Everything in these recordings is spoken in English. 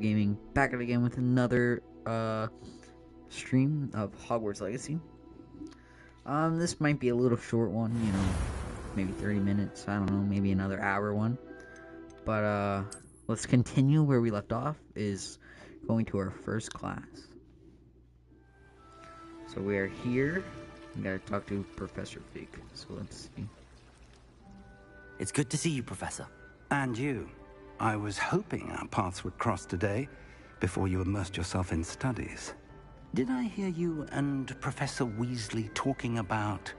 Gaming back at it again with another stream of Hogwarts Legacy. This might be a little short one, maybe 30 minutes, I don't know, maybe another hour one. But let's continue where we left off, is going to our first class. So we are here. We gotta talk to Professor Fig. So let's see. It's good to see you, Professor. And you. I was hoping our paths would cross today, before you immersed yourself in studies. Did I hear you and Professor Weasley talking about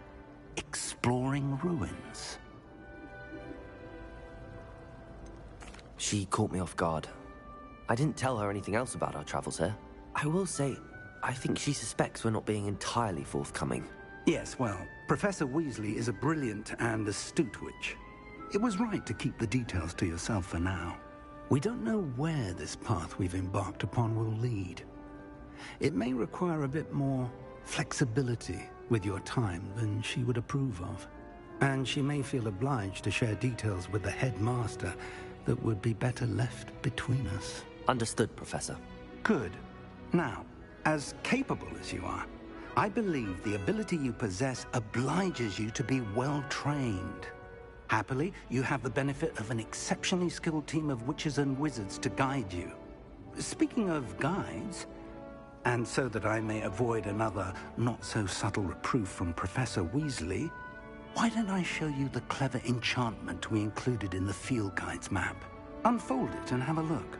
exploring ruins? She caught me off guard. I didn't tell her anything else about our travels here. I will say, I think she suspects we're not being entirely forthcoming. Yes, well, Professor Weasley is a brilliant and astute witch. It was right to keep the details to yourself for now. We don't know where this path we've embarked upon will lead. It may require a bit more flexibility with your time than she would approve of. And she may feel obliged to share details with the headmaster that would be better left between us. Understood, Professor. Good. Now, as capable as you are, I believe the ability you possess obliges you to be well trained. Happily, you have the benefit of an exceptionally skilled team of witches and wizards to guide you. Speaking of guides, and so that I may avoid another not-so-subtle reproof from Professor Weasley, why don't I show you the clever enchantment we included in the field guide's map? Unfold it and have a look.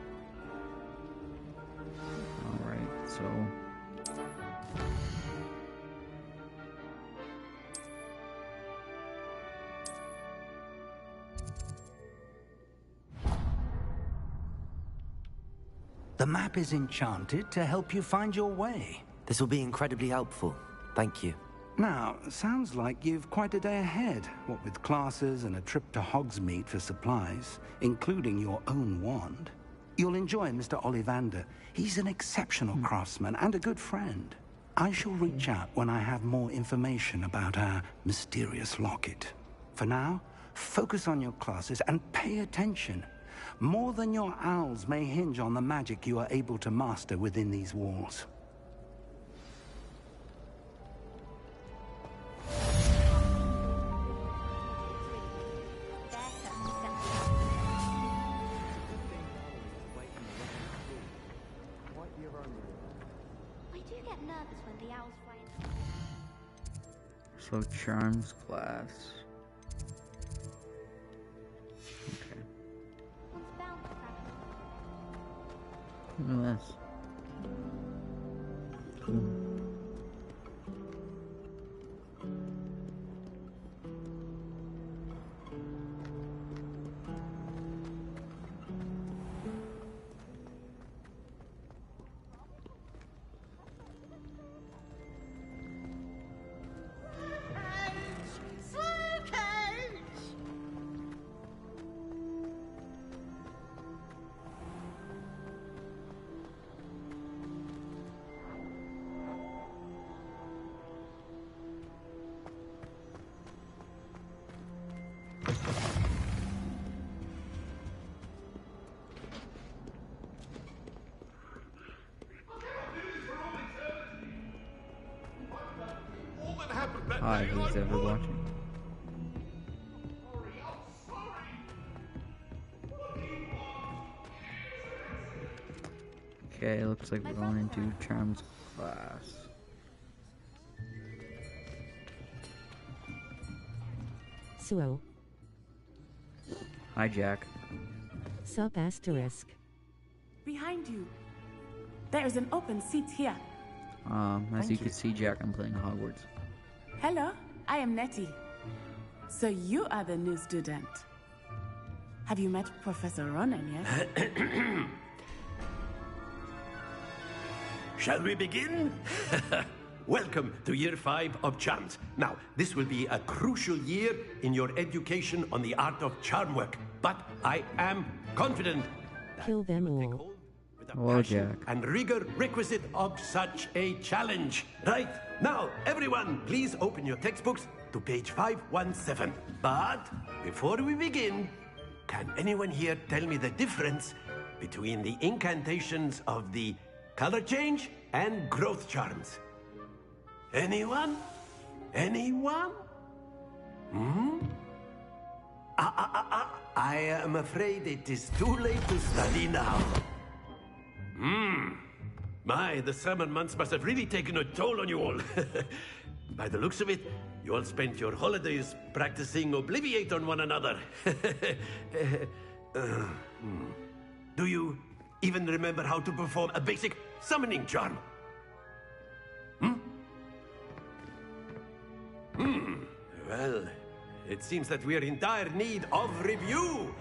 Alright, so... The map is enchanted to help you find your way. This will be incredibly helpful. Thank you. Now, sounds like you've quite a day ahead, what with classes and a trip to Hogsmeade for supplies, including your own wand. You'll enjoy Mr. Ollivander. He's an exceptional craftsman and a good friend. I shall reach out when I have more information about our mysterious locket. For now, focus on your classes and pay attention. More than your owls may hinge on the magic you are able to master within these walls. So charms class. Okay. Look at this. Cool. Hi, who's ever watching? Okay, looks like we're going into charms class. Suo. Hi, Jack. Sup asterisk. Behind you. There is an open seat here. As you can see, Jack, I'm playing Hogwarts. Hello, I am Nettie. So you are the new student. Have you met Professor Ronan yet? Shall we begin? Welcome to Year 5 of Charms. Now, this will be a crucial year in your education on the art of charm work. But I am confident that Kill them you will take all. hold with the Hello, passion Jack. and rigor requisite of such a challenge. Right, now, everyone, please open your textbooks to page 517. But before we begin, can anyone here tell me the difference between the incantations of the color change and growth charms. Anyone? Anyone? I am afraid it is too late to study now. My, the summer months must have really taken a toll on you all. By the looks of it, you all spent your holidays practicing Obliviate on one another. Do you even remember how to perform a basic summoning charm? Well, it seems that we are in dire need of review.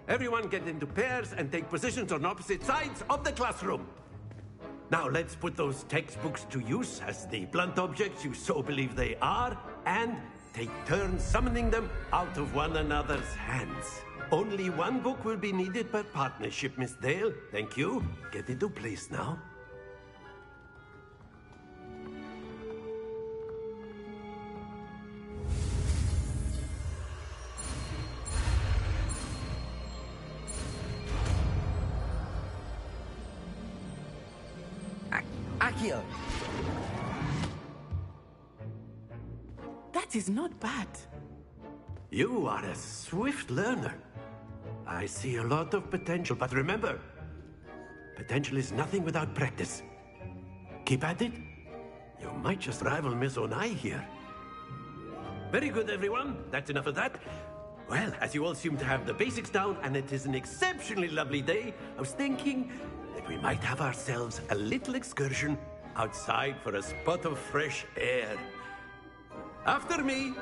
Everyone get into pairs and take positions on opposite sides of the classroom. Now let's put those textbooks to use as the blunt objects you so believe they are, and take turns summoning them out of one another's hands. Only one book will be needed per partnership, Miss Dale. Thank you. Get into place now. Accio! That is not bad. You are a swift learner. I see a lot of potential, but remember, potential is nothing without practice. Keep at it. You might just rival Miss Onai here. Very good, everyone. That's enough of that. Well, as you all seem to have the basics down, and it is an exceptionally lovely day, I was thinking that we might have ourselves a little excursion outside for a spot of fresh air. After me.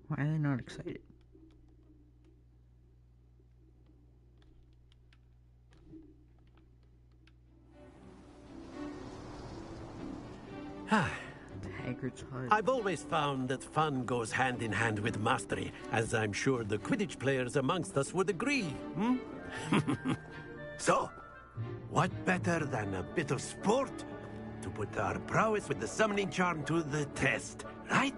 Why are they not excited? Hagrid's hut. I've always found that fun goes hand in hand with mastery, as I'm sure the Quidditch players amongst us would agree. So, what better than a bit of sport to put our prowess with the summoning charm to the test, right?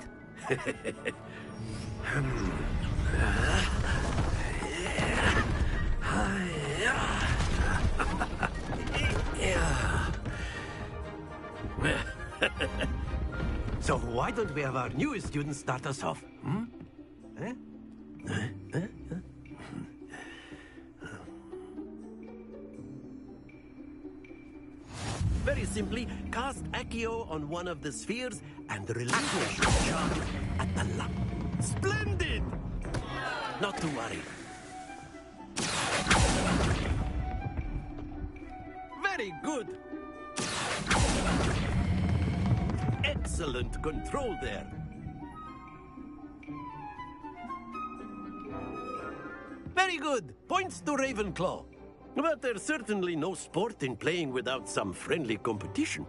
So why don't we have our newest student start us off? Very simply, cast Accio on one of the spheres and relinquish your charm at the lump. Splendid! Not to worry. Very good. Excellent control there. Very good. Points to Ravenclaw. But there's certainly no sport in playing without some friendly competition.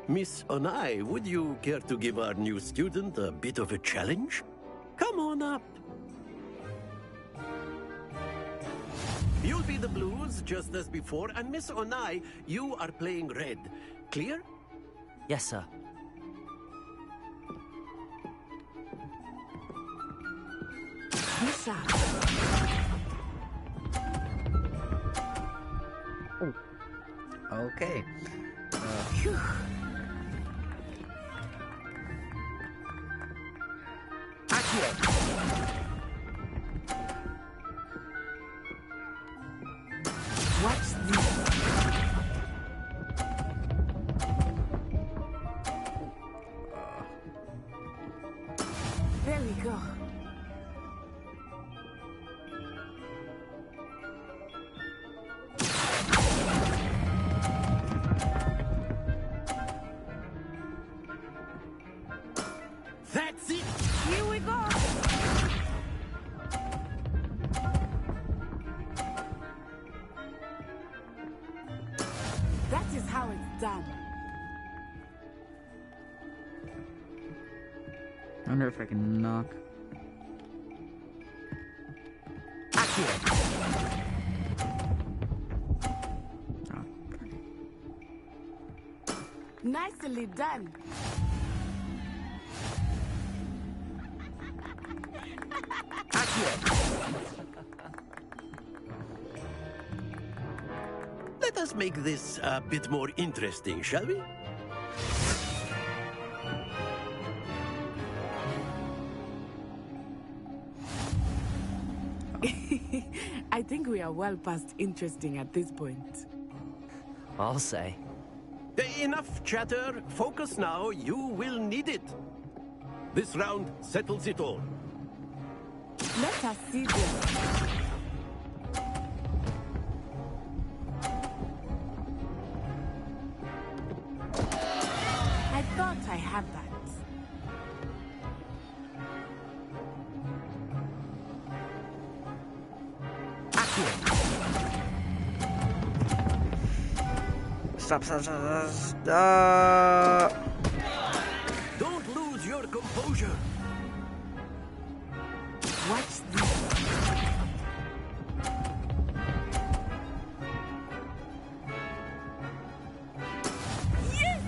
Miss Onai, would you care to give our new student a bit of a challenge? Come on up. You'll be the blues, just as before, and Miss Onai, you are playing red. Clear? Yes, sir. Lisa. Okay. What's this? There we go. That's it! Here we go. That is how it's done. I wonder if I can knock. Oh, Nicely done. Let us make this a bit more interesting, shall we? I think we are well past interesting at this point. I'll say. Enough chatter. Focus now. You will need it. This round settles it all. Let us see this. I thought I had that. Stop. Stop. Don't lose your composure. Watch this. Yes!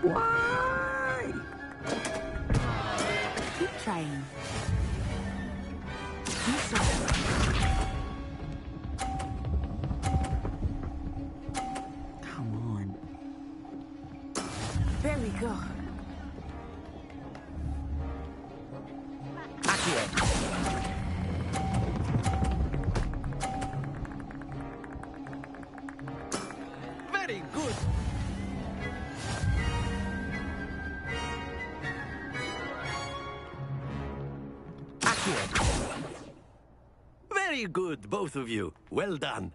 Why? Keep trying. Do so. Come on. There we go. Very good. Very good, both of you. Well done.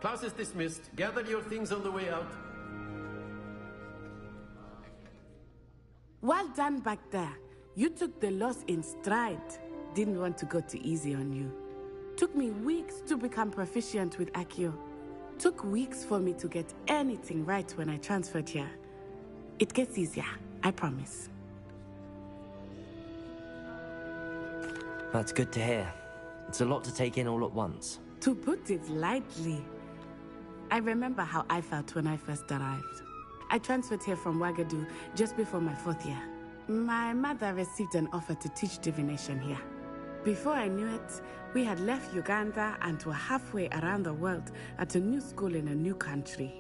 Class is dismissed. Gather your things on the way out. Well done back there. You took the loss in stride. Didn't want to go too easy on you. Took me weeks to become proficient with Accio. Took weeks for me to get anything right when I transferred here. It gets easier, I promise. That's good to hear. It's a lot to take in all at once. To put it lightly, I remember how I felt when I first arrived. I transferred here from Wagadu just before my 4th year. My mother received an offer to teach divination here. Before I knew it, we had left Uganda and were halfway around the world at a new school in a new country.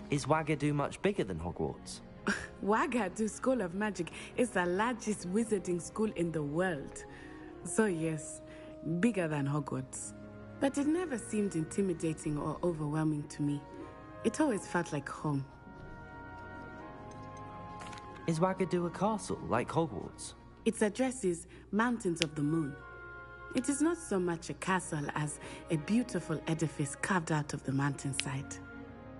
Is Wagadu much bigger than Hogwarts? Wagadu School of Magic is the largest wizarding school in the world. So yes, bigger than Hogwarts. But it never seemed intimidating or overwhelming to me. It always felt like home. Is Wagadu a castle, like Hogwarts? Its address is Mountains of the Moon. It is not so much a castle as a beautiful edifice carved out of the mountainside.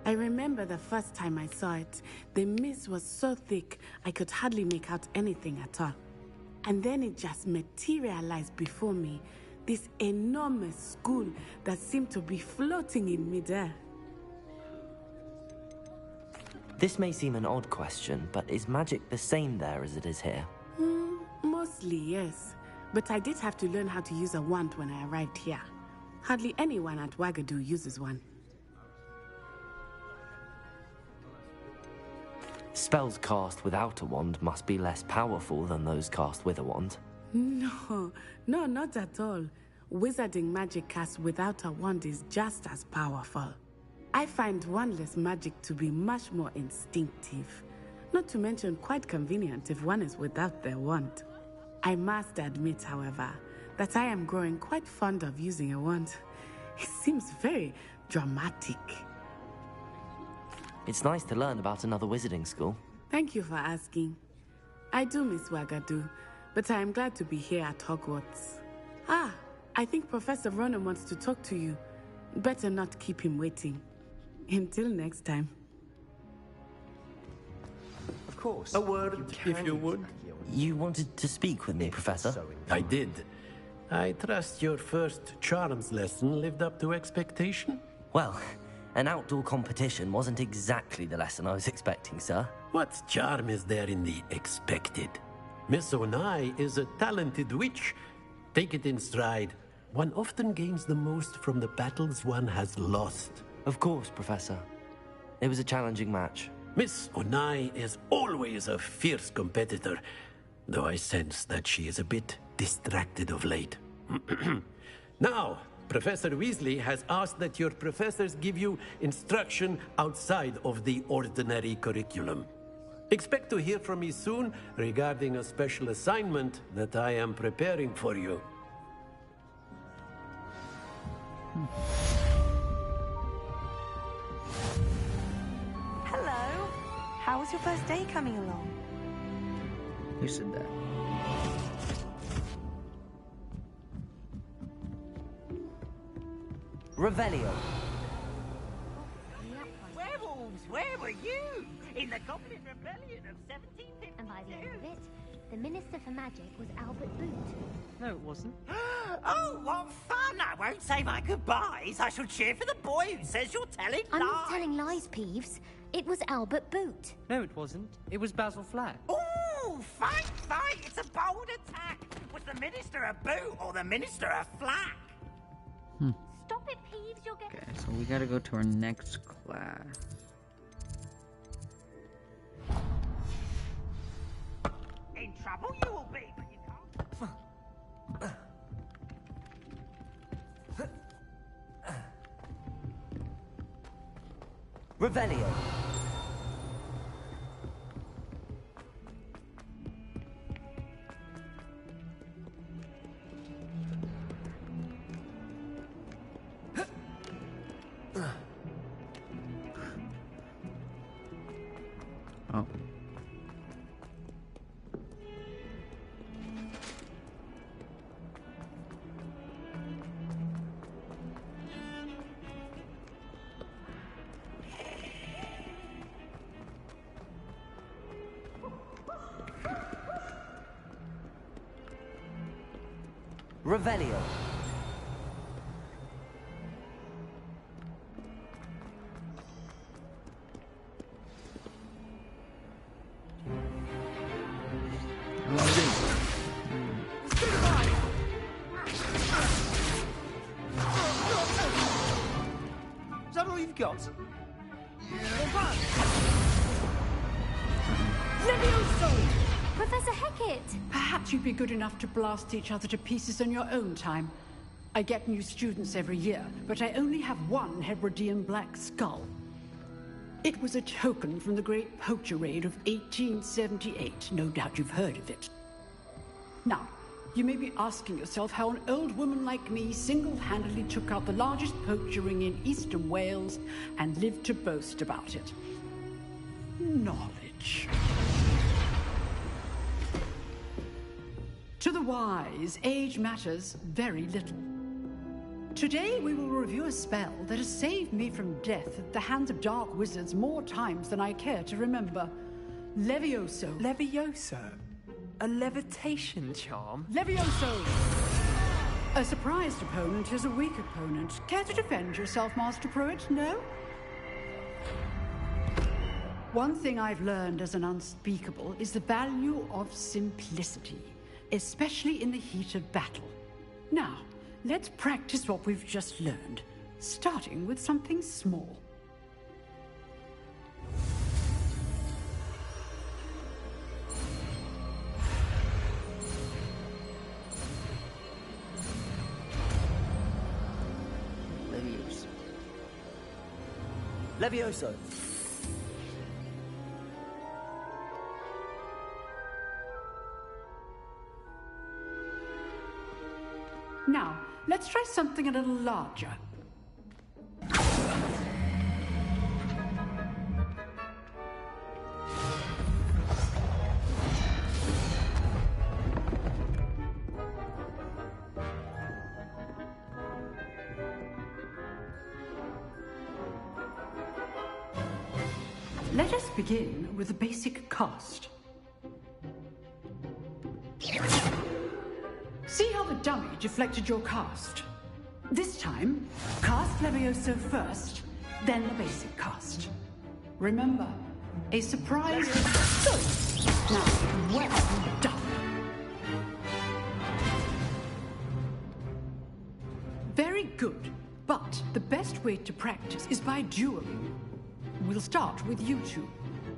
I remember the first time I saw it, the mist was so thick I could hardly make out anything at all. And then it just materialized before me, this enormous school that seemed to be floating in midair. This may seem an odd question, but is magic the same there as it is here? Mostly, yes. But I did have to learn how to use a wand when I arrived here. Hardly anyone at Wagadu uses one. Spells cast without a wand must be less powerful than those cast with a wand. No, not at all. Wizarding magic cast without a wand is just as powerful. I find wandless magic to be much more instinctive. Not to mention quite convenient if one is without their wand. I must admit, however, that I am growing quite fond of using a wand. It seems very dramatic. It's nice to learn about another wizarding school. Thank you for asking. I do miss Wagadu, but I am glad to be here at Hogwarts. I think Professor Ronan wants to talk to you. Better not keep him waiting. Until next time. Of course. A word, if you would. You wanted to speak with me, Professor? I did. I trust your first charms lesson lived up to expectation? Well, an outdoor competition wasn't exactly the lesson I was expecting, sir. What charm is there in the expected? Miss Onai is a talented witch, Take it in stride. One often gains the most from the battles one has lost. Of course, Professor. It was a challenging match. Miss Onai is always a fierce competitor, though I sense that she is a bit distracted of late. Now, Professor Weasley has asked that your professors give you instruction outside of the ordinary curriculum. Expect to hear from me soon regarding a special assignment that I am preparing for you. Hello. How was your first day coming along? Who said that? Revelio. Werewolves, where were you? In the Goblin Rebellion of 1752? And by the end of it, the Minister for Magic was Albert Boot. No, it wasn't. Oh, what fun! I won't say my goodbyes. I shall cheer for the boy who says you're telling I'm lies. not telling lies, Peeves. It was Albert Boot. No, it wasn't. It was Basil Flack. Ooh, fight, fight! It's a bold attack. Was the Minister a boot or the Minister a Flack? Stop it, Peeves. You'll get... Okay, so we gotta go to our next class. In trouble you will be, but you can't. Revelio. Oh. Revelio. Is that all you've got? Professor Hecat! Perhaps you'd be good enough to blast each other to pieces on your own time. I get new students every year, but I only have one Hebridean black skull. It was a token from the Great Poacher Raid of 1878. No doubt you've heard of it. Now, you may be asking yourself how an old woman like me single-handedly took out the largest poacher ring in eastern Wales and lived to boast about it. Knowledge. To the wise, age matters very little. Today we will review a spell that has saved me from death at the hands of dark wizards more times than I care to remember. Levioso. Levioso? A levitation charm? Levioso! A surprised opponent is a weak opponent. Care to defend yourself, Master Pruitt? No? One thing I've learned as an unspeakable is the value of simplicity, especially in the heat of battle. Now, let's practice what we've just learned, starting with something small. Levioso. Now, let's try something a little larger. Let us begin with the basic cast. See how the dummy deflected your cast? This time, cast Levioso first, then the basic cast. Remember, a surprise is so. Now, well done. Very good. But the best way to practice is by dueling. We'll start with you two.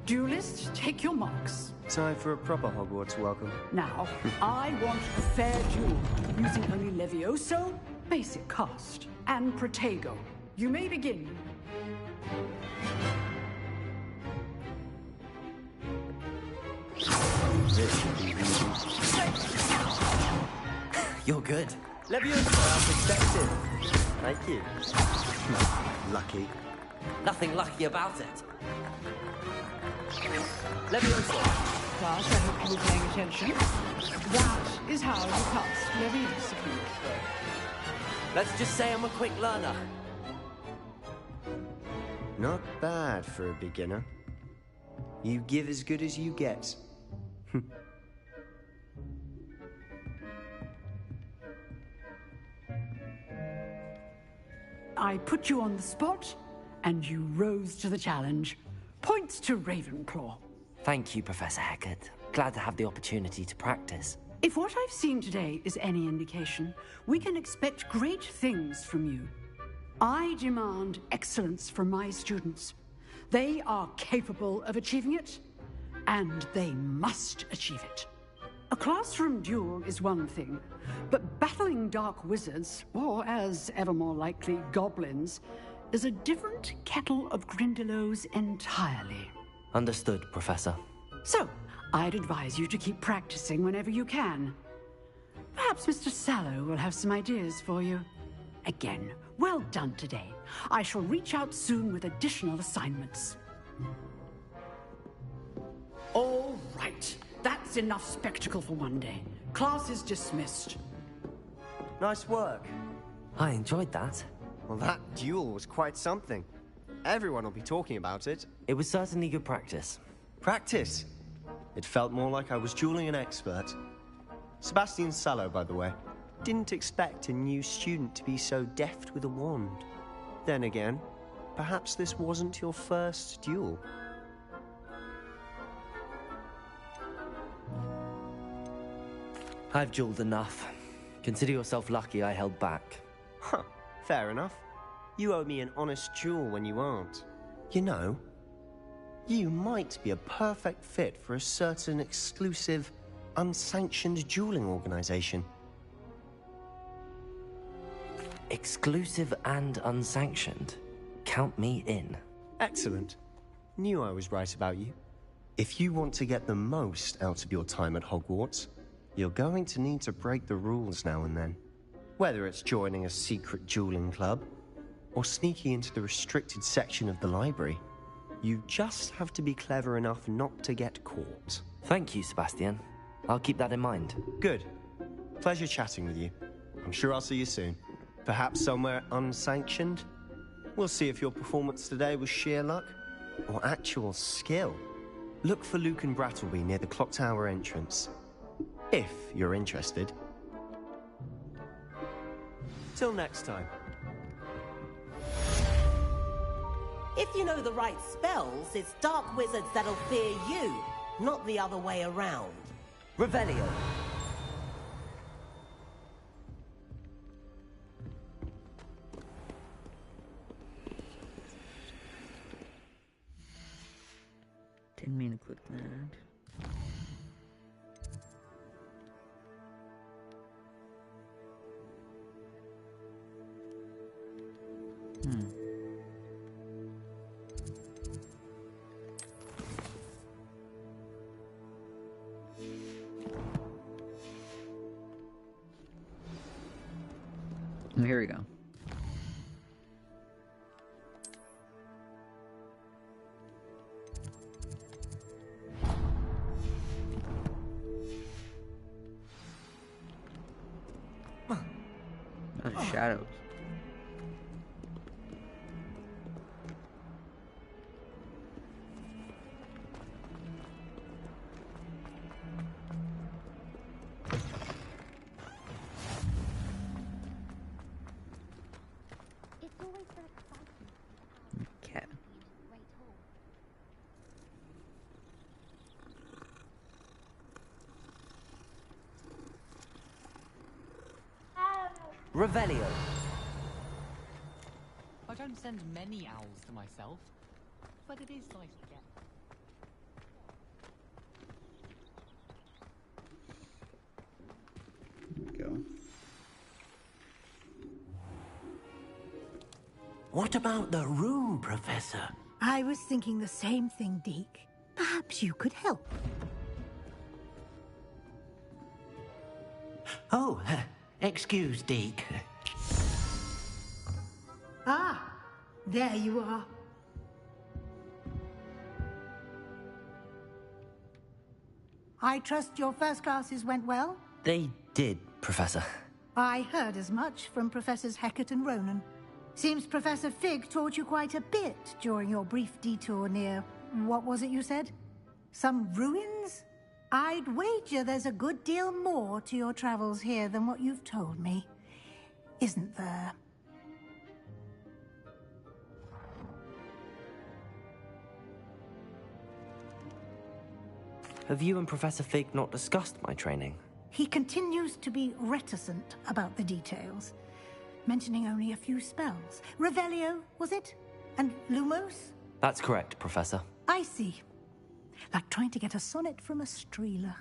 Duelists, take your marks. Time for a proper Hogwarts welcome. Now, I want a fair duel, using only Levioso, basic cast, and Protego. You may begin. This should be easy. You're good. Leviosa, as expected. Thank you. Lucky. Nothing lucky about it. Leviosa. Class, I hope you were paying attention. That is how you cast Leviosa. Let's just say I'm a quick learner. Not bad for a beginner. You give as good as you get. I put you on the spot, and you rose to the challenge. Points to Ravenclaw. Thank you, Professor Hecat. Glad to have the opportunity to practice. If what I've seen today is any indication, we can expect great things from you. I demand excellence from my students. They are capable of achieving it, and they must achieve it. A classroom duel is one thing, but battling dark wizards, or as ever more likely, goblins, is a different kettle of Grindylows entirely. Understood, Professor. So, I'd advise you to keep practicing whenever you can. Perhaps Mr. Sallow will have some ideas for you. Again, well done today. I shall reach out soon with additional assignments. All right. That's enough spectacle for one day. Class is dismissed. Nice work. I enjoyed that. Well, that duel was quite something. Everyone will be talking about it. It was certainly good practice. Practice? It felt more like I was dueling an expert. Sebastian Sallow, by the way. Didn't expect a new student to be so deft with a wand. Then again, perhaps this wasn't your first duel. I've dueled enough. Consider yourself lucky I held back. Huh, fair enough. You owe me an honest duel when you aren't. You know, you might be a perfect fit for a certain exclusive, unsanctioned dueling organization. Exclusive and unsanctioned. Count me in. Excellent. Knew I was right about you. If you want to get the most out of your time at Hogwarts, you're going to need to break the rules now and then. Whether it's joining a secret dueling club, or sneaking into the restricted section of the library, you just have to be clever enough not to get caught. Thank you, Sebastian. I'll keep that in mind. Good. Pleasure chatting with you. I'm sure I'll see you soon. Perhaps somewhere unsanctioned? We'll see if your performance today was sheer luck, or actual skill. Look for Luke and Brattleby near the Clock Tower entrance. If you're interested. Till next time. If you know the right spells, it's dark wizards that'll fear you, not the other way around. Revelio. Didn't mean to click that. Here we go. Those are shadows. Okay. Revelio. don't send many owls to myself, but it is nice to get. There we go. What about the room, Professor? I was thinking the same thing, Deke. Perhaps you could help. Oh, excuse, Deke. Ah, there you are. I trust your first classes went well? They did, Professor. I heard as much from Professors Hecat and Ronan. Seems Professor Fig taught you quite a bit during your brief detour near... what was it you said? Some ruins? I'd wager there's a good deal more to your travels here than what you've told me. Isn't there? Have you and Professor Fig not discussed my training? He continues to be reticent about the details, mentioning only a few spells. Revelio, was it? And Lumos? That's correct, Professor. I see. Like trying to get a sonnet from a streeler.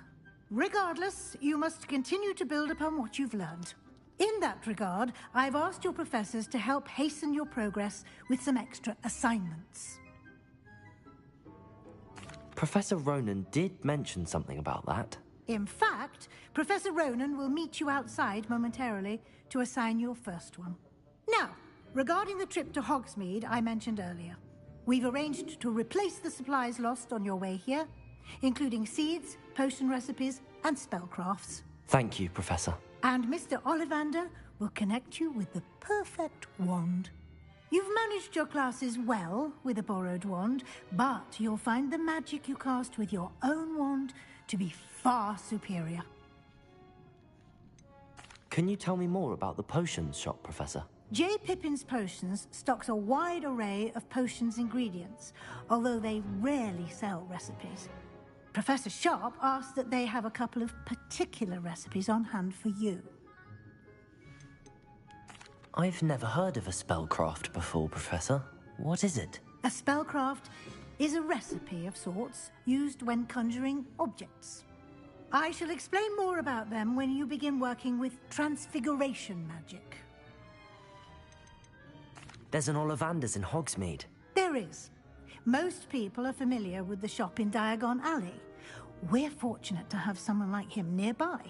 Regardless, you must continue to build upon what you've learned. In that regard, I've asked your professors to help hasten your progress with some extra assignments. Professor Ronan did mention something about that. In fact, Professor Ronan will meet you outside momentarily to assign your first one. Now, regarding the trip to Hogsmeade I mentioned earlier, we've arranged to replace the supplies lost on your way here, including seeds, potion recipes, and spellcrafts. Thank you, Professor. And Mr. Ollivander will connect you with the perfect wand. You've managed your classes well with a borrowed wand, but you'll find the magic you cast with your own wand to be far superior. Can you tell me more about the potions shop, Professor? J. Pippin's Potions stocks a wide array of potions ingredients, although they rarely sell recipes. Professor Sharp asked that they have a couple of particular recipes on hand for you. I've never heard of a spellcraft before, Professor. What is it? A spellcraft is a recipe of sorts used when conjuring objects. I shall explain more about them when you begin working with transfiguration magic. There's an Ollivander's in Hogsmeade. There is. Most people are familiar with the shop in Diagon Alley. We're fortunate to have someone like him nearby.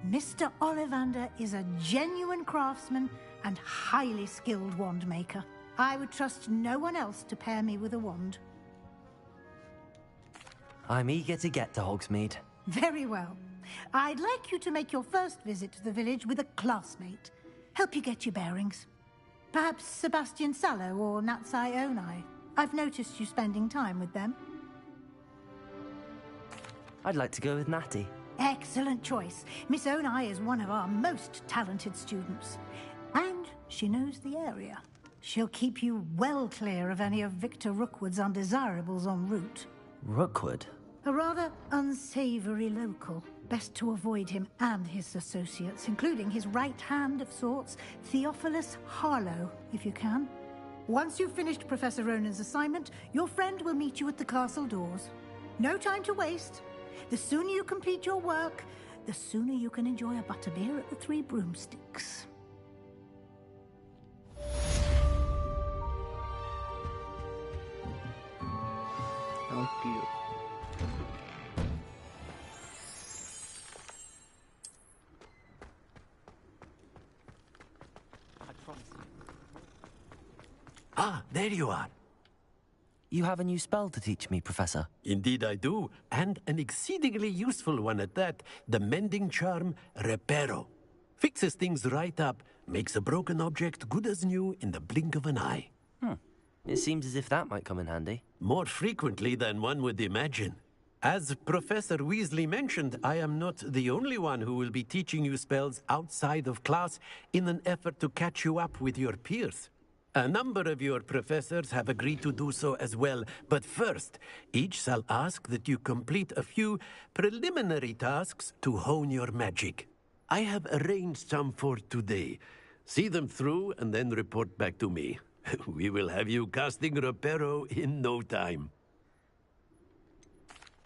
Mr. Ollivander is a genuine craftsman and highly skilled wand maker. I would trust no one else to pair me with a wand. I'm eager to get to Hogsmeade. Very well. I'd like you to make your first visit to the village with a classmate. Help you get your bearings. Perhaps Sebastian Sallow or Natsai Onai. I've noticed you spending time with them. I'd like to go with Natty. Excellent choice. Miss Onai is one of our most talented students. And she knows the area. She'll keep you well clear of any of Victor Rookwood's undesirables en route. Rookwood? A rather unsavory local. Best to avoid him and his associates, including his right hand of sorts, Theophilus Harlow, if you can. Once you've finished Professor Ronan's assignment, your friend will meet you at the castle doors. No time to waste. The sooner you complete your work, the sooner you can enjoy a butterbeer at the Three Broomsticks. Oh, dear. Ah, there you are. You have a new spell to teach me, Professor. Indeed I do, and an exceedingly useful one at that. The mending charm, Reparo. Fixes things right up, makes a broken object good as new in the blink of an eye. It seems as if that might come in handy. More frequently than one would imagine. As Professor Weasley mentioned, I am not the only one who will be teaching you spells outside of class in an effort to catch you up with your peers. A number of your professors have agreed to do so as well, but first, each shall ask that you complete a few preliminary tasks to hone your magic. I have arranged some for today. See them through and then report back to me. We will have you casting Reparo in no time.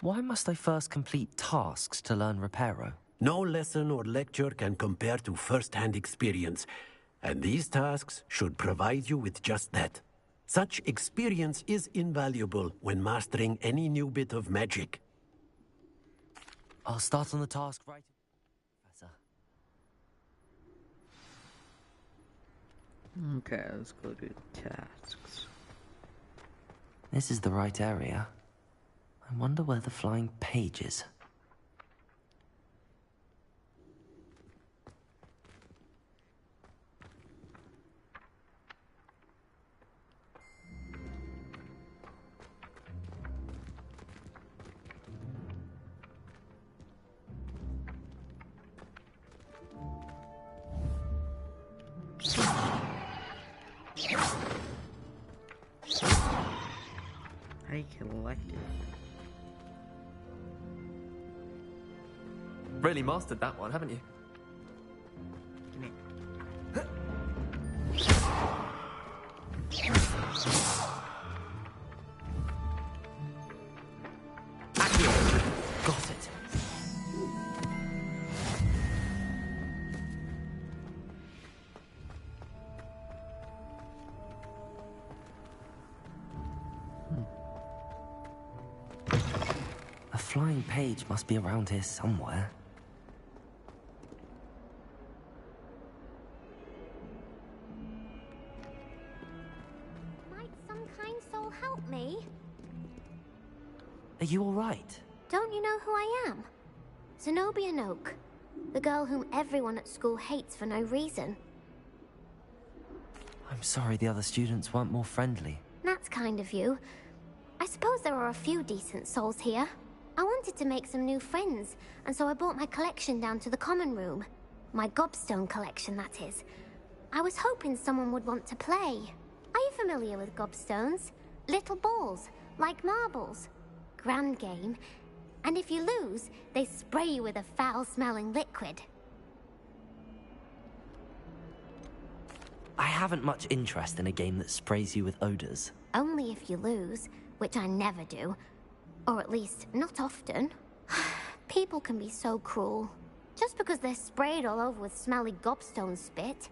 Why must I first complete tasks to learn Reparo? No lesson or lecture can compare to first-hand experience, and these tasks should provide you with just that. Such experience is invaluable when mastering any new bit of magic. I'll start on the task right away, Professor. Okay, let's go to tasks. This is the right area. I wonder where the flying page is. I collect it. Really mastered that one, haven't you? Got it. A flying page must be around here somewhere. Might some kind soul help me? Are you all right? Don't you know who I am? Zenobia Noak, the girl whom everyone at school hates for no reason. I'm sorry the other students weren't more friendly. That's kind of you. I suppose there are a few decent souls here. I wanted to make some new friends, and so I brought my collection down to the common room. My gobstone collection, that is. I was hoping someone would want to play. Are you familiar with gobstones? Little balls, like marbles. Grand game. And if you lose, they spray you with a foul-smelling liquid. I haven't much interest in a game that sprays you with odors. Only if you lose, which I never do. Or at least, not often. People can be so cruel. Just because they're sprayed all over with smelly gobstone spit,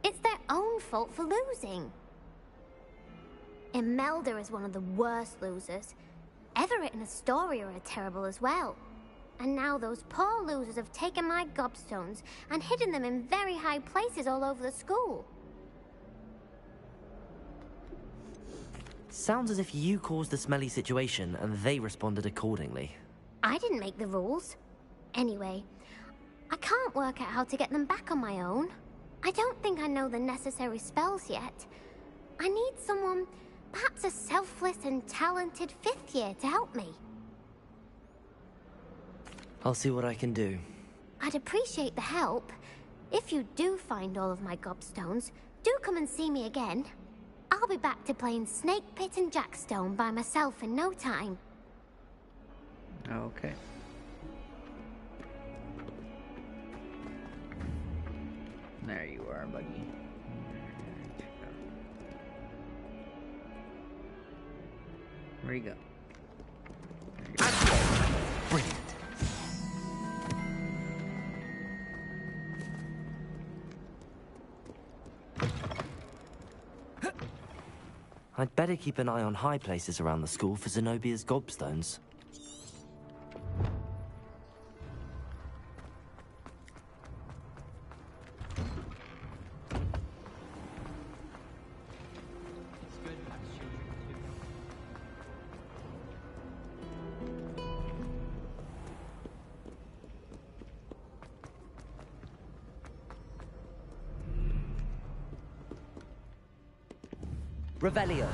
it's their own fault for losing. Imelda is one of the worst losers. Everett and Astoria are terrible as well. And now those poor losers have taken my gobstones and hidden them in very high places all over the school. Sounds as if you caused the smelly situation and they responded accordingly. I didn't make the rules. Anyway, I can't work out how to get them back on my own. I don't think I know the necessary spells yet. I need someone, perhaps a selfless and talented fifth year to help me. I'll see what I can do. I'd appreciate the help. If you do find all of my gobstones, do come and see me again. I'll be back to playing Snake Pit and Jackstone by myself in no time. Okay. There you are, buddy. Where'd he go? Brilliant. I'd better keep an eye on high places around the school for Zenobia's gobstones. Revelio.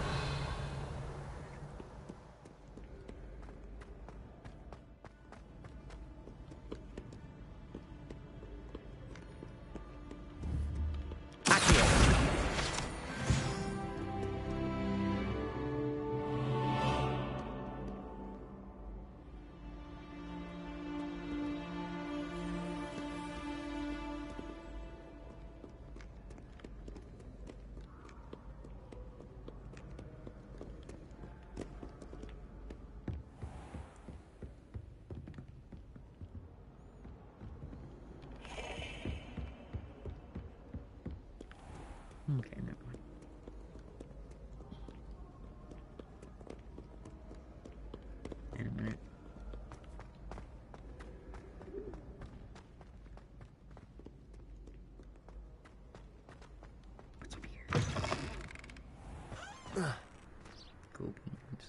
Okay, never mind. In a minute. What's up here? Cool beans.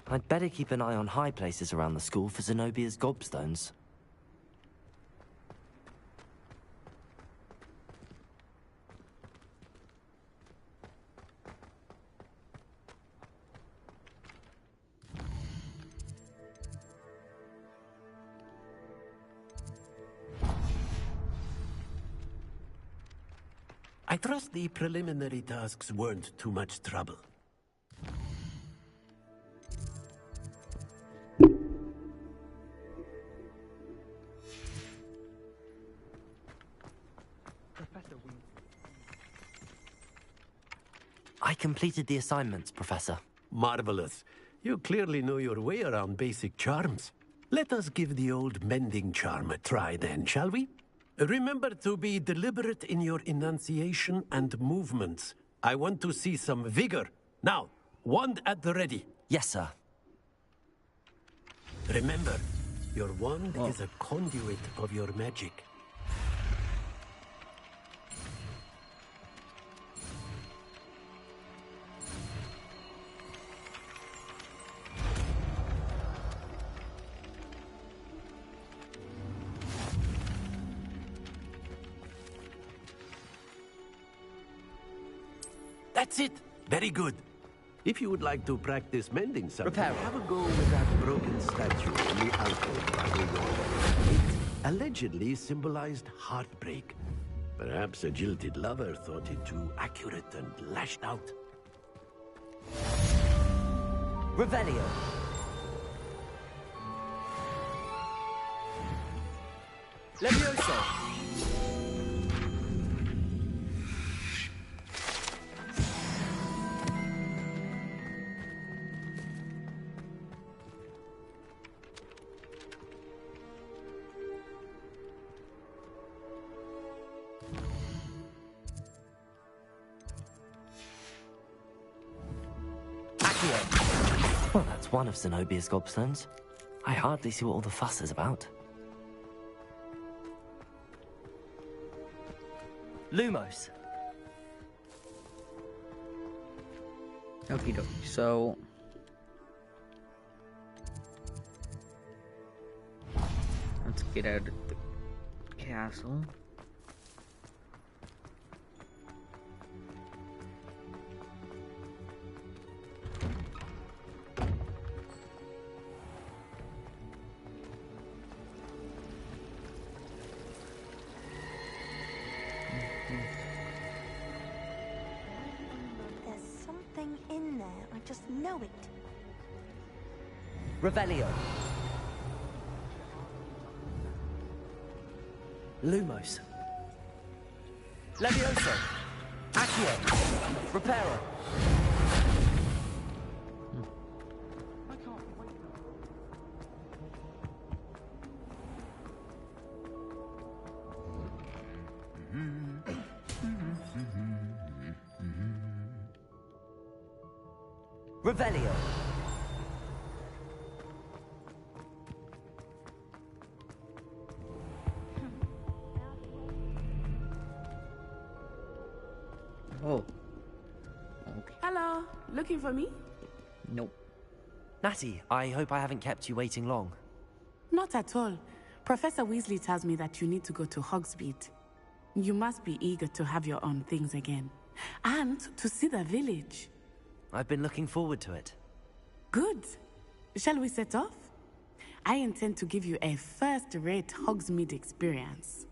I'd better keep an eye on high places around the school for Zenobia's gobstones. I trust the preliminary tasks weren't too much trouble. I completed the assignments, Professor. Marvelous. You clearly know your way around basic charms. Let us give the old mending charm a try then, shall we? Remember to be deliberate in your enunciation and movements. I want to see some vigor. Now, wand at the ready. Yes, sir. Remember, your wand is a conduit of your magic. That's it. Very good. If you would like to practice mending something, have a go with that broken statue in the alcove by the wall. It allegedly symbolized heartbreak. Perhaps a jilted lover thought it too accurate and lashed out. Revelio. Levioso. Well, that's one of Zenobia's gobstones. I hardly see what all the fuss is about. Lumos. Okie dokie, so... let's get out of the castle. Just know it. Revelio. Lumos. Levioso. Accio. Reparo. Revelio. Oh. Okay. Hello. Looking for me? Nope. Natty, I hope I haven't kept you waiting long. Not at all. Professor Weasley tells me that you need to go to Hogsmeade. You must be eager to have your own things again. And to see the village. I've been looking forward to it. Good. Shall we set off? I intend to give you a first-rate Hogsmeade experience.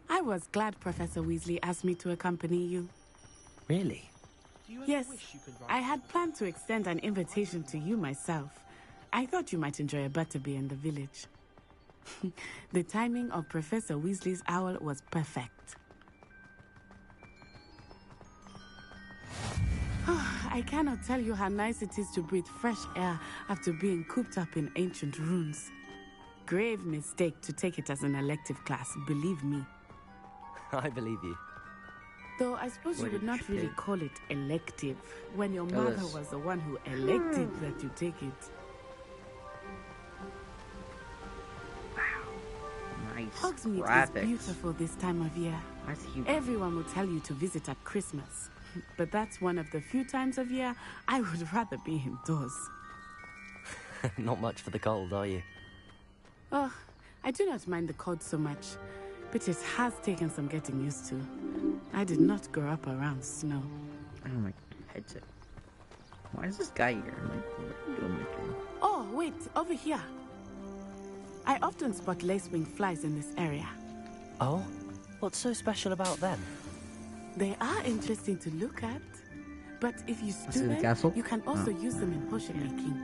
I was glad Professor Weasley asked me to accompany you. Really? Yes, I had planned to extend an invitation to you myself. I thought you might enjoy a butterbeer in the village. The timing of Professor Weasley's owl was perfect. I cannot tell you how nice it is to breathe fresh air after being cooped up in ancient ruins. Grave mistake to take it as an elective class, believe me. I believe you. Though I suppose you would not really call it elective when your mother was the one who elected that you take it. Nice Hogsmeade graphics. is beautiful this time of year. Everyone will tell you to visit at Christmas. But that's one of the few times of year I would rather be indoors. Not much for the cold, are you? Oh, I do not mind the cold so much, but it has taken some getting used to. I did not grow up around snow. Oh, my headset. Why is this guy here? Like, what are you doing with him? Oh, wait, over here. I often spot lacewing flies in this area. Oh? What's so special about them? They are interesting to look at, but if you This is stew the them, castle? you can also use them in potion making.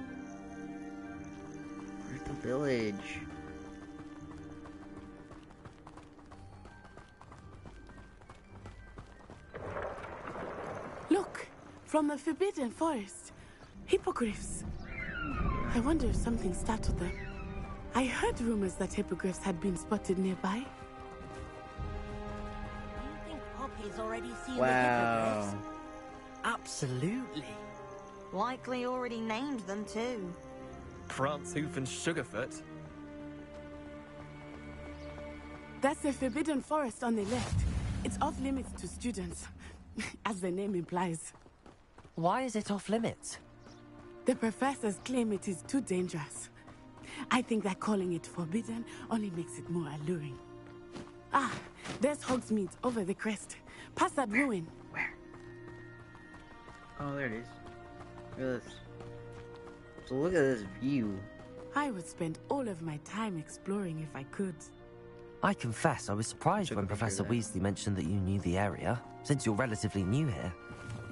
Where's the village? Look, from the Forbidden Forest. Hippogriffs. I wonder if something startled them. I heard rumors that hippogriffs had been spotted nearby. You think Poppy's already seen the Wow. hippogriffs? Absolutely. Likely already named them too. Prancehoof and Sugarfoot. That's the Forbidden Forest on the left. It's off limits to students, as the name implies. Why is it off limits? The professors claim it is too dangerous. I think that calling it forbidden only makes it more alluring. Ah, there's Hogsmeade over the crest. Past that ruin. Where? Oh, there it is. Look at this. So look at this view. I would spend all of my time exploring if I could. I confess I was surprised when Professor Weasley mentioned that you knew the area, since you're relatively new here.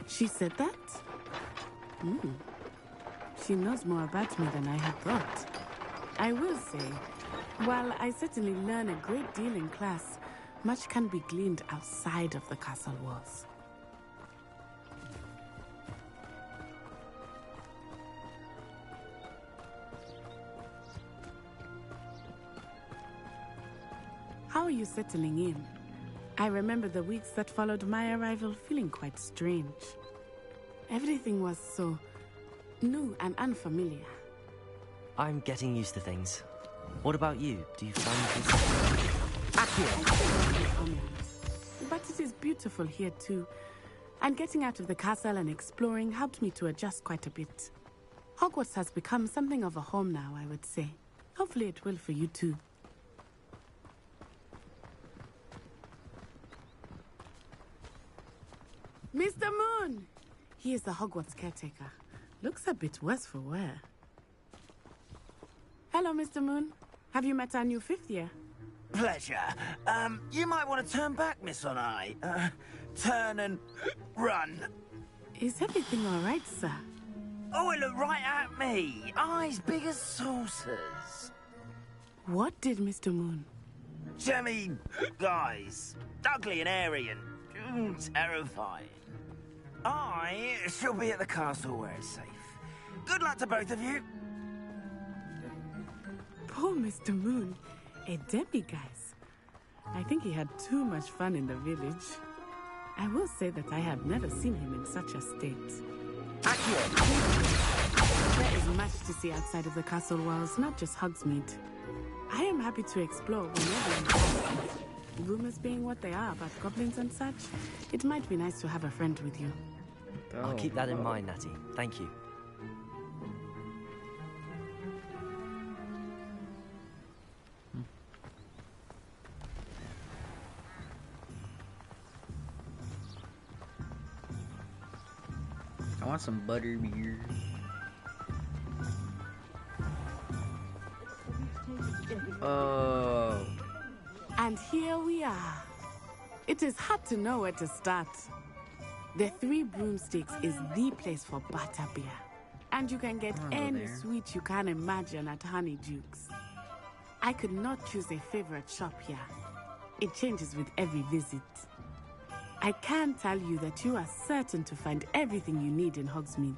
She said that? She knows more about me than I had thought. I will say, while I certainly learn a great deal in class, much can be gleaned outside of the castle walls. How are you settling in? I remember the weeks that followed my arrival feeling quite strange. Everything was so new and unfamiliar. I'm getting used to things. What about you? Do you find this... But it is beautiful here too. And getting out of the castle and exploring helped me to adjust quite a bit. Hogwarts has become something of a home now, I would say. Hopefully it will for you too. Mr. Moon! He is the Hogwarts caretaker. Looks a bit worse for wear. Hello, Mr. Moon. Have you met our new fifth year? Pleasure. You might want to turn back, Miss Onai. Turn and run. Is everything all right, sir? Oh, it looked right at me. Eyes big as saucers. What did Mr. Moon? Jemmy, guys. Ugly and airy and terrifying. I shall be at the castle where it's safe. Good luck to both of you. Poor Mr. Moon. A demiguise. I think he had too much fun in the village. I will say that I have never seen him in such a state. There is much to see outside of the castle walls, not just Hogsmeade. I am happy to explore whenever. Rumors being what they are about goblins and such, it might be nice to have a friend with you. I'll keep that in mind, Natty. Thank you. I want some butterbeer. Oh. And here we are. It is hard to know where to start. The Three Broomsticks is the place for butterbeer. And you can get any sweet you can imagine at Honeyduke's. I could not choose a favorite shop here. It changes with every visit. I can tell you that you are certain to find everything you need in Hogsmeade.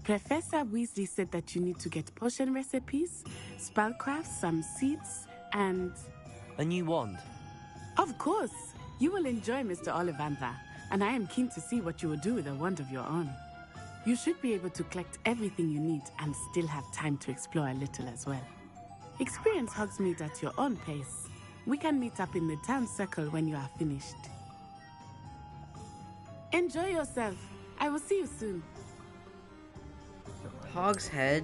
Professor Weasley said that you need to get potion recipes, spellcrafts, some seeds, and... a new wand? Of course! You will enjoy Mr. Ollivander, and I am keen to see what you will do with a wand of your own. You should be able to collect everything you need and still have time to explore a little as well. Experience Hogsmeade at your own pace. We can meet up in the town circle when you are finished. Enjoy yourself. I will see you soon. Hog's Head.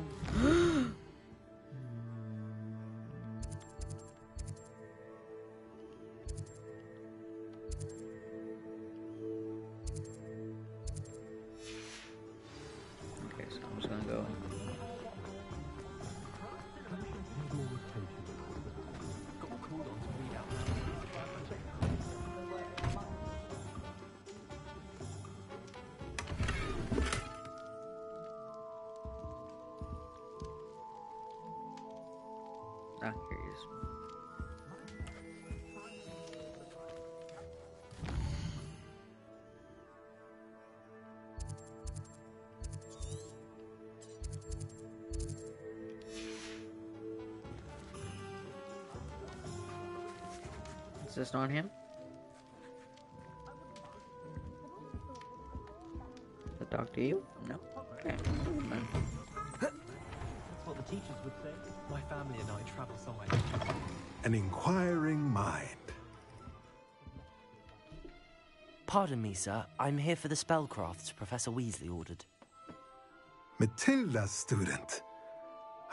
Okay, so I'm just gonna go. Ah, here he is. Is this not him? The talk to you? No. Okay. That's what the teachers would say. My family and I travel somewhere. An inquiring mind. Pardon me, sir. I'm here for the spellcrafts Professor Weasley ordered. Matilda, student.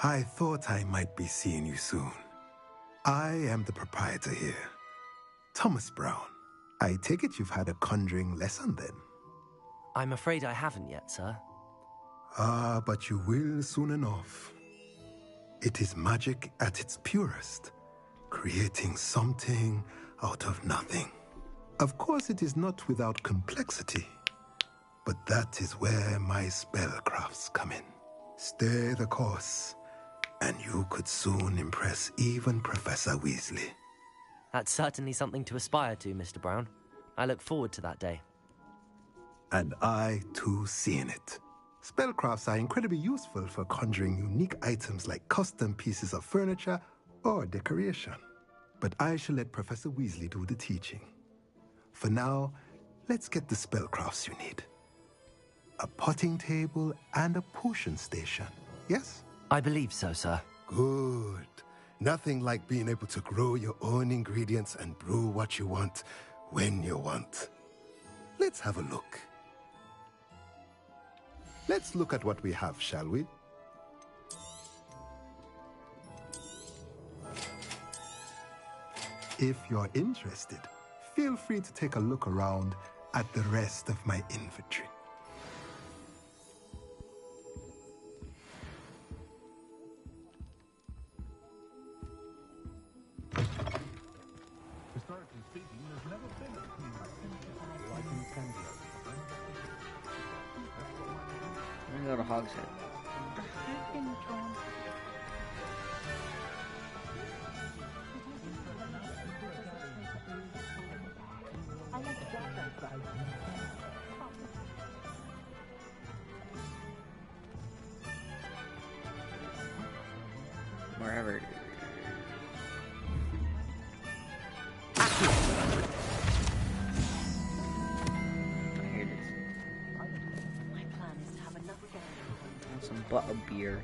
I thought I might be seeing you soon. I am the proprietor here, Thomas Brown. I take it you've had a conjuring lesson then? I'm afraid I haven't yet, sir. Ah, but you will soon enough. It is magic at its purest, creating something out of nothing. Of course, it is not without complexity, but that is where my spellcrafts come in. Stay the course, and you could soon impress even Professor Weasley. That's certainly something to aspire to, Mr. Brown. I look forward to that day. And I, too, seeing it. Spellcrafts are incredibly useful for conjuring unique items like custom pieces of furniture or decoration. But I shall let Professor Weasley do the teaching. For now, let's get the spellcrafts you need. A potting table and a potion station, yes? I believe so, sir. Good. Nothing like being able to grow your own ingredients and brew what you want when you want. Let's have a look. Let's look at what we have, shall we? If you're interested, feel free to take a look around at the rest of my inventory. Historically speaking, there's never been a queen like Incendio. I'm gonna go to Hog's Head. Wherever it is. Here it is. My plan is to have enough game. Some butter beer.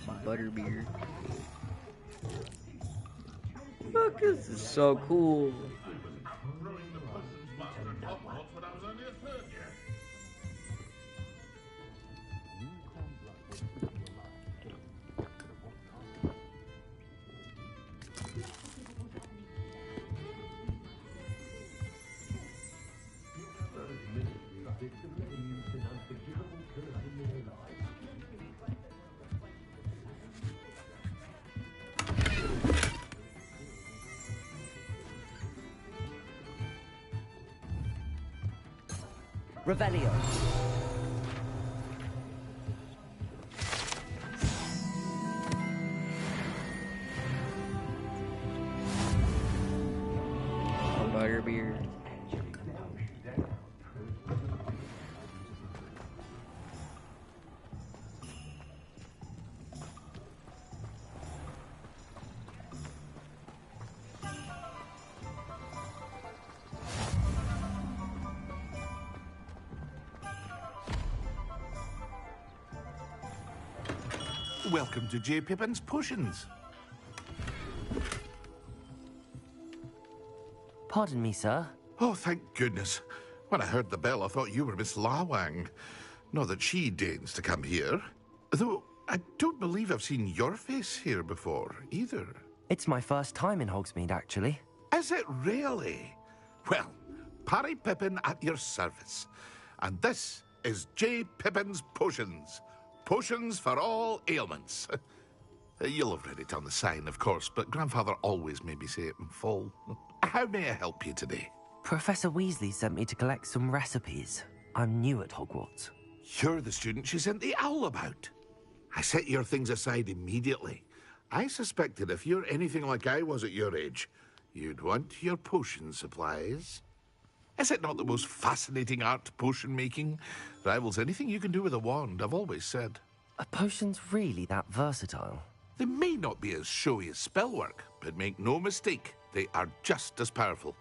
Some butter beer. Look, this is so cool. Revelio. Butterbeer. Welcome to J. Pippin's Potions. Pardon me, sir. Oh, thank goodness. When I heard the bell, I thought you were Miss Lawang. Not that she deigns to come here. Though, I don't believe I've seen your face here before, either. It's my first time in Hogsmeade, actually. Is it really? Well, Parry Pippin at your service. And this is J. Pippin's Potions. Potions for all ailments. You'll have read it on the sign, of course, but Grandfather always made me say it in full. How may I help you today? Professor Weasley sent me to collect some recipes. I'm new at Hogwarts. You're the student she sent the owl about. I set your things aside immediately. I suspected if you're anything like I was at your age, you'd want your potion supplies. Is it not the most fascinating art, potion making? Rivals anything you can do with a wand, I've always said. Are potions really that versatile? They may not be as showy as spellwork, but make no mistake, they are just as powerful.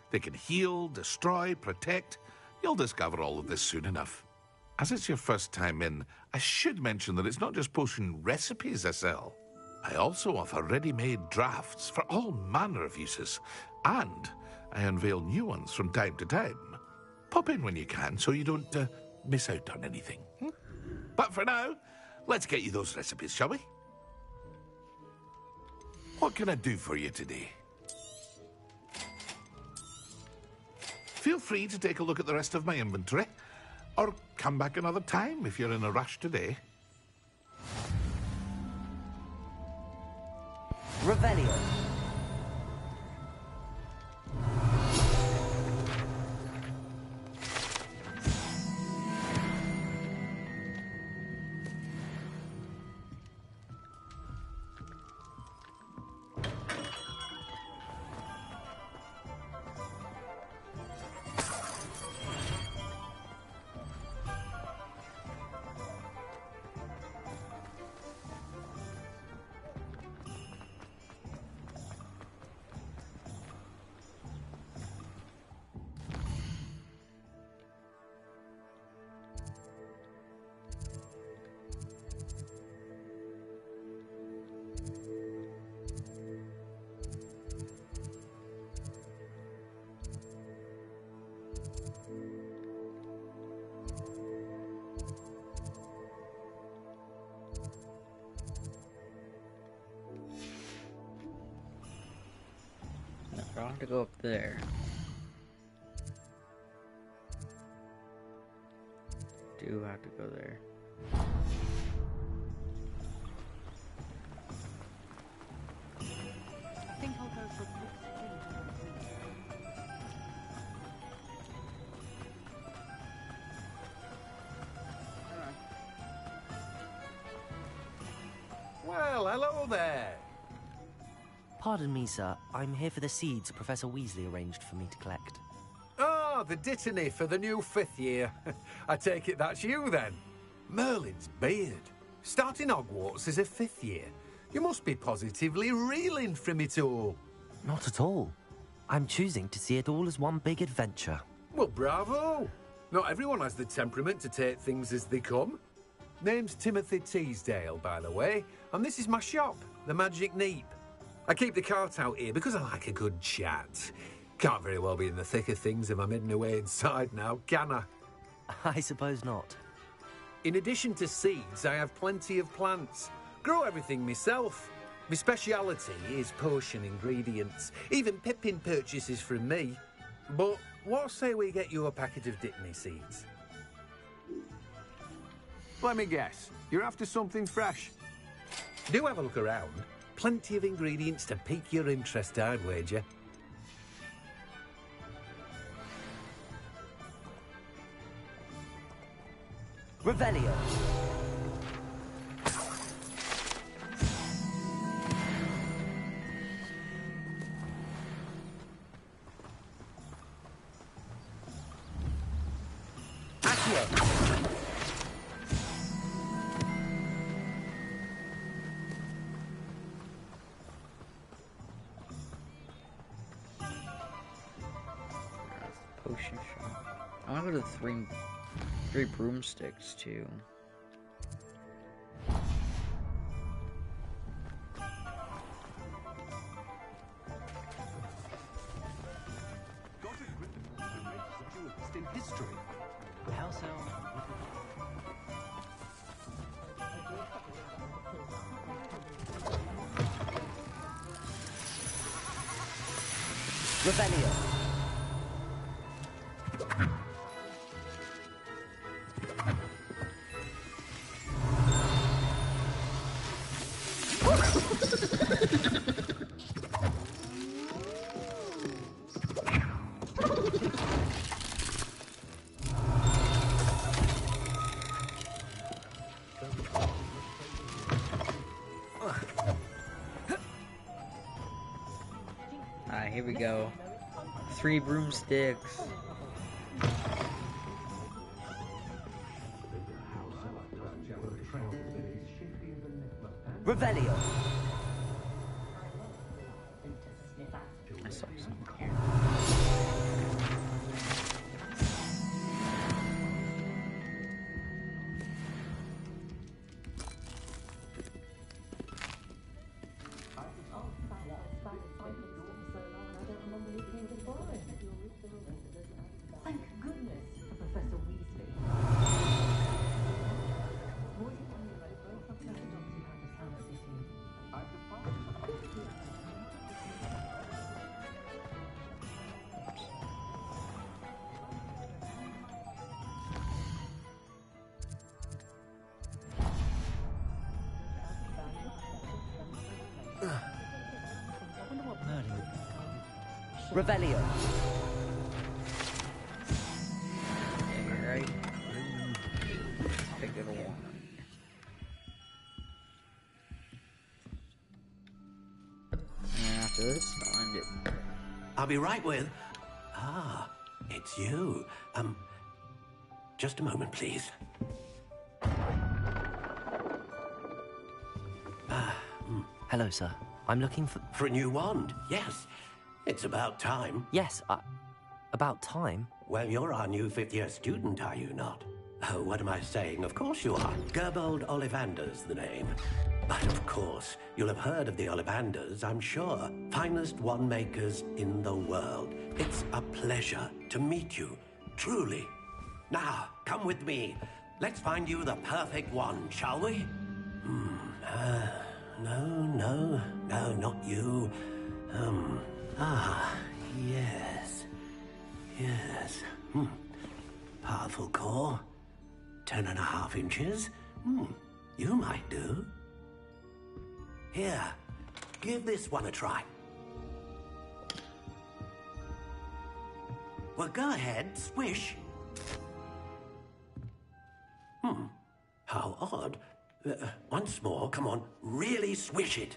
They can heal, destroy, protect. You'll discover all of this soon enough. As it's your first time in, I should mention that it's not just potion recipes I sell. I also offer ready-made drafts for all manner of uses, and I unveil new ones from time to time. Pop in when you can so you don't miss out on anything. But for now, let's get you those recipes, shall we? What can I do for you today? Feel free to take a look at the rest of my inventory, or come back another time if you're in a rush today. Revelio. I'll have to go up there. Do have to go there. I think I'll go for a quick Well, hello there. Pardon me, sir. I'm here for the seeds Professor Weasley arranged for me to collect. Ah, the dittany for the new 5th year. I take it that's you, then. Merlin's beard. Starting Hogwarts as a 5th year. You must be positively reeling from it all. Not at all. I'm choosing to see it all as one big adventure. Well, bravo! Not everyone has the temperament to take things as they come. Name's Timothy Teasdale, by the way, and this is my shop, the Magic Neep. I keep the cart out here because I like a good chat. Can't very well be in the thick of things if I'm hidden away inside now, can I? I suppose not. In addition to seeds, I have plenty of plants. Grow everything myself. My speciality is potion ingredients. Even Pippin purchases from me. But what say we get you a packet of Dickney seeds? Let me guess. You're after something fresh. Do have a look around. Plenty of ingredients to pique your interest, I'd wager. Revelio. Potion shop. I want to go to the three broomsticks too. In history. House elf. Revelio. Here we go. 3 broomsticks. Revelio. I saw some here. Thank goodness for Professor Weasley. Revelio. Yeah, right. Pick it along. And after this, I'll end it. I'll be right with... Ah, it's you. Just a moment, please. Hello, sir. I'm looking for... For a new wand, yes. It's about time. Yes, about time? Well, you're our new 5th-year student, are you not? Oh, what am I saying? Of course you are. Gerbold Ollivander's the name. But of course, you'll have heard of the Ollivanders, I'm sure. Finest wand makers in the world. It's a pleasure to meet you, truly. Now, come with me. Let's find you the perfect wand, shall we? No, not you. Yes. Powerful core. 10.5 inches. You might do. Here, give this one a try. Well, go ahead, swish. How odd. Once more, come on, really swish it.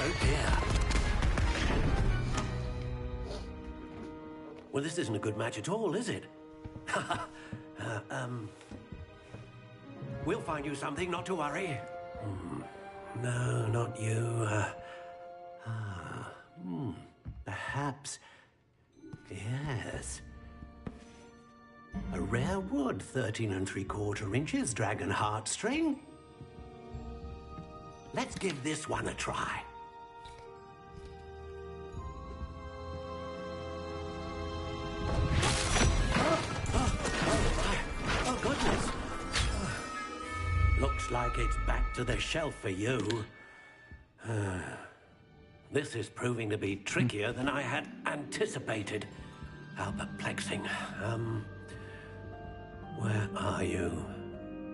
Oh dear. Well, this isn't a good match at all, is it? We'll find you something, not to worry. No, not you. Perhaps. Yes. A rare wood, 13 3/4 inches, dragon heartstring. Let's give this one a try. Oh, goodness. Looks like it's back to the shelf for you. This is proving to be trickier than I had anticipated. How perplexing. Where are you?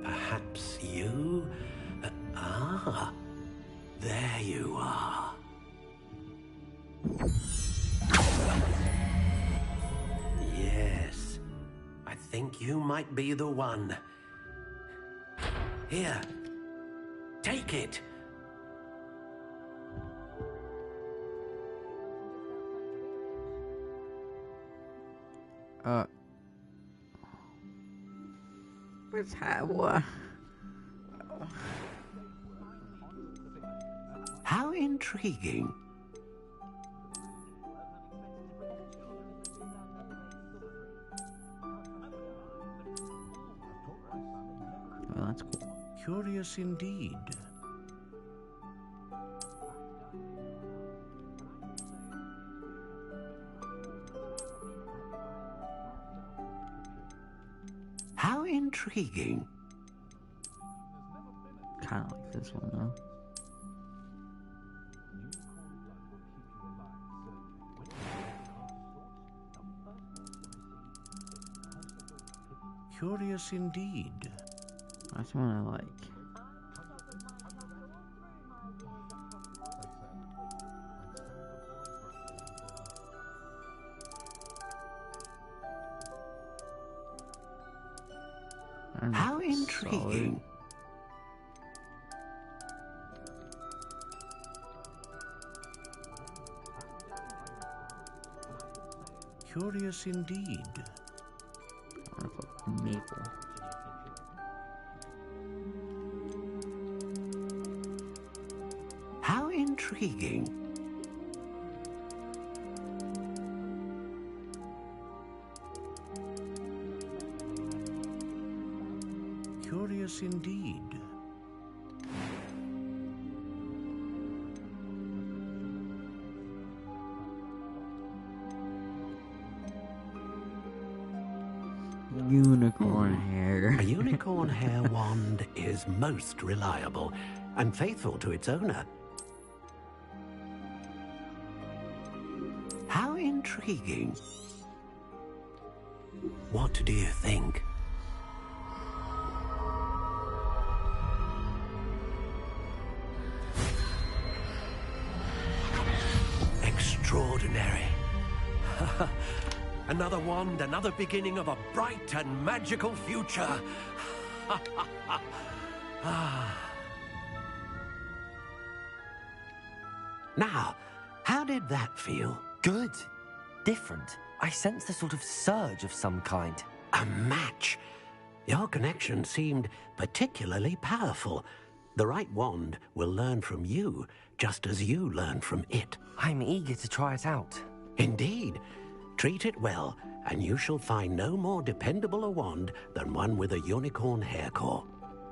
Perhaps you? There you are. Yes. I think you might be the one. Here. Take it. What's what? How intriguing. Well, that's cool. Curious indeed. How intriguing. Kind of like this one, though. Curious indeed. That's one I like. How intriguing. Curious indeed. Maple. How intriguing. Curious indeed. Unicorn hair. A unicorn hair wand is most reliable and faithful to its owner. How intriguing. What do you think? Extraordinary. Another wand, another beginning of a bright and magical future. Now, how did that feel? Good. Different. I sensed a sort of surge of some kind. A match. Your connection seemed particularly powerful. The right wand will learn from you, just as you learn from it. I'm eager to try it out. Indeed. Treat it well, and you shall find no more dependable a wand than one with a unicorn hair core.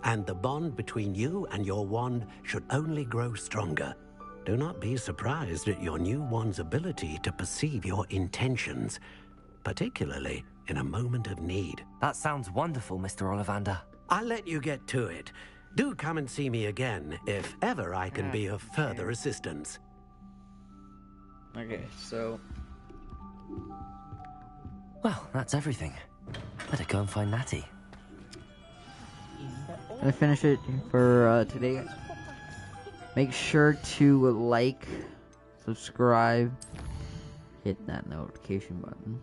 And the bond between you and your wand should only grow stronger. Do not be surprised at your new wand's ability to perceive your intentions, particularly in a moment of need. That sounds wonderful, Mr. Ollivander. I'll let you get to it. Do come and see me again if ever I can be of further assistance. Okay, so... Well, that's everything. Better go and find Natty. I'm gonna finish it for today, guys. Make sure to like, subscribe, hit that notification button.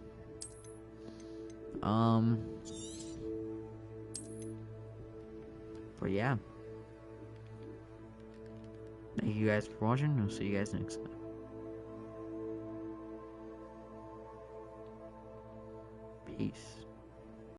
But yeah. Thank you guys for watching. I'll see you guys next time. Peace.